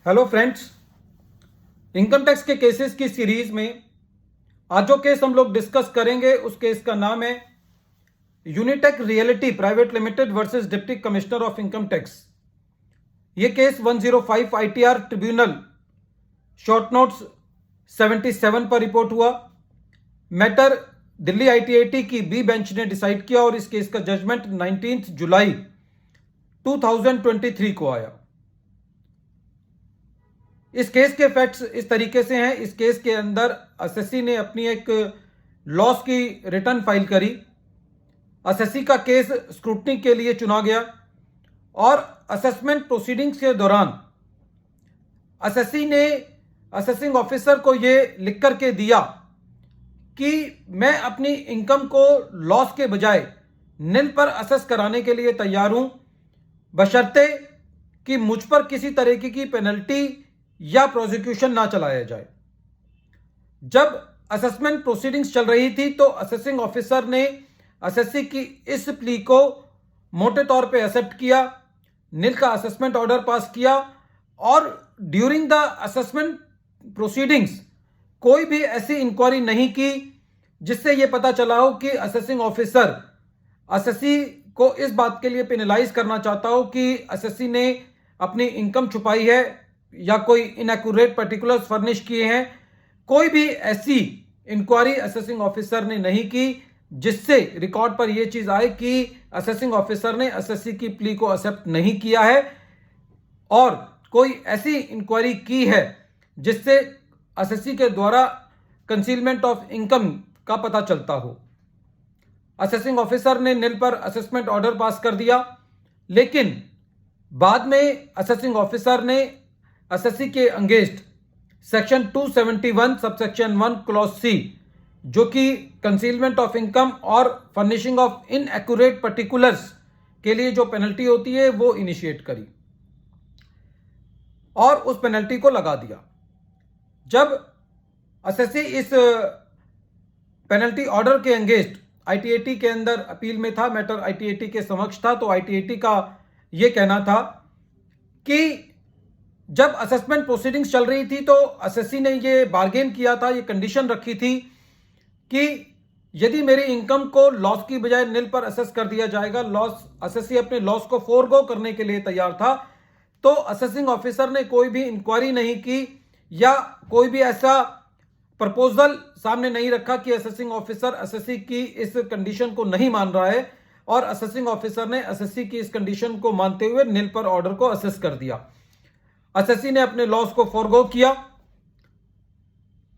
Hello friends, income tax के cases की series में आज जो केस हम लोग डिस्कस करेंगे उस केस का नाम है Unitech realty private limited versus deputy commissioner of income tax. ये case 105 ITR tribunal short notes 77 पर रिपोर्ट हुआ। मैटर दिल्ली आईटीआईटी की बी बेंच ने डिसाइड किया और इस केस का जजमेंट 19 जुलाई 2023 को आया। इस केस के फैक्ट्स इस तरीके से हैं। इस केस के अंदर एसएससी ने अपनी एक लॉस की रिटर्न फाइल करी। एसएससी का केस स्क्रूटनी के लिए चुना गया और असेसमेंट प्रोसीडिंग्स के दौरान एसएससी ने असेसिंग ऑफिसर को यह लिख करके दिया कि मैं अपनी इनकम को लॉस के बजाय निल पर असेस कराने के लिए तैयार हूं, बशर्ते कि मुझ पर किसी तरीके की पेनल्टी या प्रोसिक्यूशन ना चलाया जाए। जब असेसमेंट प्रोसीडिंग्स चल रही थी तो असेसिंग ऑफिसर ने एसएससी की इस प्ली को मोटे तौर पे एक्सेप्ट किया, निल का असेसमेंट ऑर्डर पास किया और ड्यूरिंग द असेसमेंट प्रोसीडिंग्स कोई भी ऐसी इंक्वायरी नहीं की जिससे यह पता चला हो कि असेसिंग ऑफिसर एसएससी को इस बात के लिए पेनलाइज करना चाहता हो कि एसएससी ने अपनी इनकम छुपाई है या कोई इनएक्यूरेट पर्टिकुलर्स फर्निश किए हैं। कोई भी ऐसी इंक्वायरी असेसिंग ऑफिसर ने नहीं की जिससे रिकॉर्ड पर यह चीज आए कि असेसिंग ऑफिसर ने एसएससी की प्ली को एक्सेप्ट नहीं किया है और कोई ऐसी इंक्वायरी की है जिससे एसएससी के द्वारा कंसीलमेंट ऑफ इनकम का पता चलता हो। असेसिंग ऑफिसर ने निल पर असेसमेंट ऑर्डर पास कर दिया, लेकिन बाद में असेसिंग ऑफिसर ने एसएससी के against section 271 subsection 1 clause C, जो कि कंसीलमेंट ऑफ इनकम और फर्निशिंग ऑफ इनएक्यूरेट पर्टिकुलर्स के लिए जो पेनल्टी होती है वो इनिशिएट करी और उस पेनल्टी को लगा दिया। जब एसएससी इस पेनल्टी ऑर्डर के अगेंस्ट आईटीआईटी के अंदर अपील में था, मैटर आईटीआईटी के समक्ष था, तो आईटीआईटी का यह कहना था कि जब असेसमेंट प्रोसीडिंग्स चल रही थी तो एसएससी ने ये बार्गेन किया था, ये कंडीशन रखी थी कि यदि मेरी इनकम को लॉस की बजाय निल पर असेस कर दिया जाएगा, एसएससी अपने लॉस को फोरगो करने के लिए तैयार था। तो असेसिंग ऑफिसर ने कोई भी इंक्वायरी नहीं की या कोई भी ऐसा प्रपोजल सामने नहीं रखा कि असेसिंग ऑफिसर एसएससी की इस कंडीशन को नहीं मान रहा है और असेसिंग ऑफिसर ने एसएससी की इस कंडीशन को मानते हुए निल पर ऑर्डर को असेस कर दिया। एसएससी ने अपने लॉस को फॉरगो किया,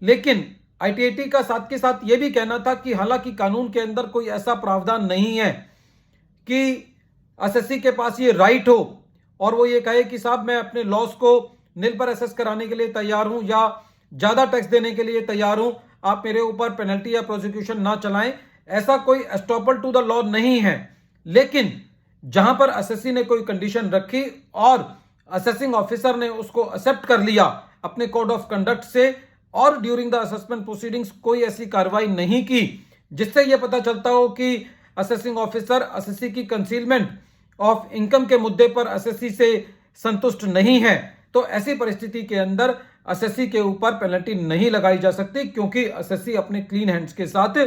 लेकिन आईटीआईटी का साथ के साथ यह भी कहना था कि हालांकि कानून के अंदर कोई ऐसा प्रावधान नहीं है कि एसएससी के पास ये राइट हो और वो ये कहे कि साहब मैं अपने लॉस को निल पर असेस कराने के लिए तैयार हूं या ज्यादा टैक्स देने के लिए तैयार हूं, आप मेरे ऊपर पेनल्टी या प्रोसिक्यूशन ना चलाएं। ऐसा कोई एस्टॉपल टू द लॉ नहीं है। लेकिन जहां पर एसएससी ने कोई कंडीशन रखी और असेसिंग ऑफिसर ने उसको एक्सेप्ट कर लिया अपने कोड ऑफ कंडक्ट से और ड्यूरिंग द असेसमेंट प्रोसीडिंग्स कोई ऐसी कार्रवाई नहीं की जिससे यह पता चलता हो कि असेसिंग ऑफिसर एसएससी की कंसीलमेंट ऑफ इनकम के मुद्दे पर एसएससी से संतुष्ट नहीं है, तो ऐसी परिस्थिति के अंदर एसएससी के ऊपर पेनल्टी नहीं लगाई जा सकती, क्योंकि एसएससी अपने क्लीन हैंड्स के साथ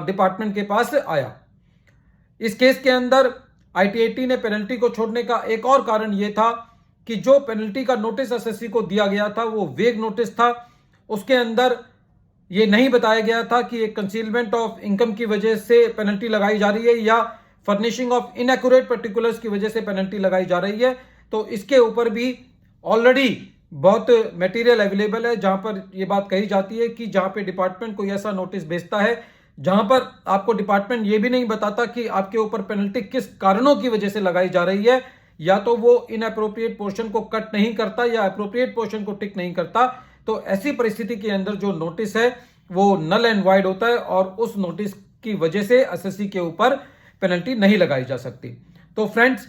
डिपार्टमेंट के पास आया। इस केस के अंदर आईटीआईटी ने पेनल्टी को छोड़ने का एक और कारण यह था कि जो पेनल्टी का नोटिस एसएससी को दिया गया था वो वेग नोटिस था। उसके अंदर ये नहीं बताया गया था कि एक कंसीलमेंट ऑफ इनकम की वजह से पेनल्टी लगाई जा रही है या फर्निशिंग ऑफ इनएक्यूरेट पर्टिकुलर्स की वजह से पेनल्टी लगाई जा रही है। तो इसके ऊपर भी ऑलरेडी बहुत मटेरियल अवेलेबल है जहां पर यह बात कही जाती है कि जहां पे डिपार्टमेंट कोई ऐसा नोटिस भेजता है जहां पर आपको डिपार्टमेंट ये भी नहीं बताता कि आपके ऊपर पेनल्टी किस कारणों की वजह से लगाई जा रही है, या तो वो इनअप्रोप्रिएट पोर्शन को कट नहीं करता या अप्रोप्रिएट पोर्शन को टिक नहीं करता, तो ऐसी परिस्थिति के अंदर जो नोटिस है वो नल एंड वाइड होता है और उस नोटिस की वजह से एसएससी के ऊपर पेनल्टी नहीं लगाई जा सकती। तो फ्रेंड्स,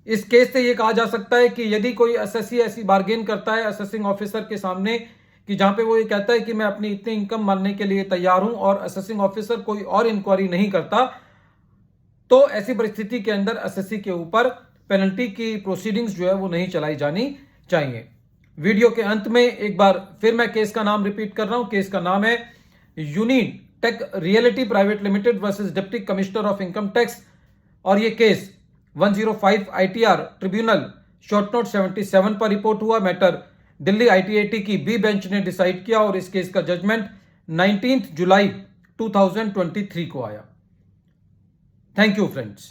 इस केस से यह कहा जा सकता है कि यदि कोई एसएससी ऐसी बार्गेन करता है असेसिंग ऑफिसर के सामने कि जहां पे वो ये कहता है कि मैं अपनी इतनी इनकम मानने के लिए तैयार हूं और असेसिंग ऑफिसर कोई और इंक्वायरी नहीं करता, तो ऐसी परिस्थिति के अंदर एसएससी के ऊपर पेनल्टी की प्रोसीडिंग्स जो है वो नहीं चलाई जानी चाहिए। वीडियो के अंत में एक बार फिर मैं केस का नाम रिपीट कर रहा हूं। केस का नाम है Unitech realty private limited versus deputy commissioner of income tax, और ये case 105 ITR tribunal short note 77 पर रिपोर्ट हुआ। मैटर दिल्ली ITAT की बी बेंच ने डिसाइड किया और इस केस का जजमेंट 19 जुलाई 2023 को आया। Thank you friends.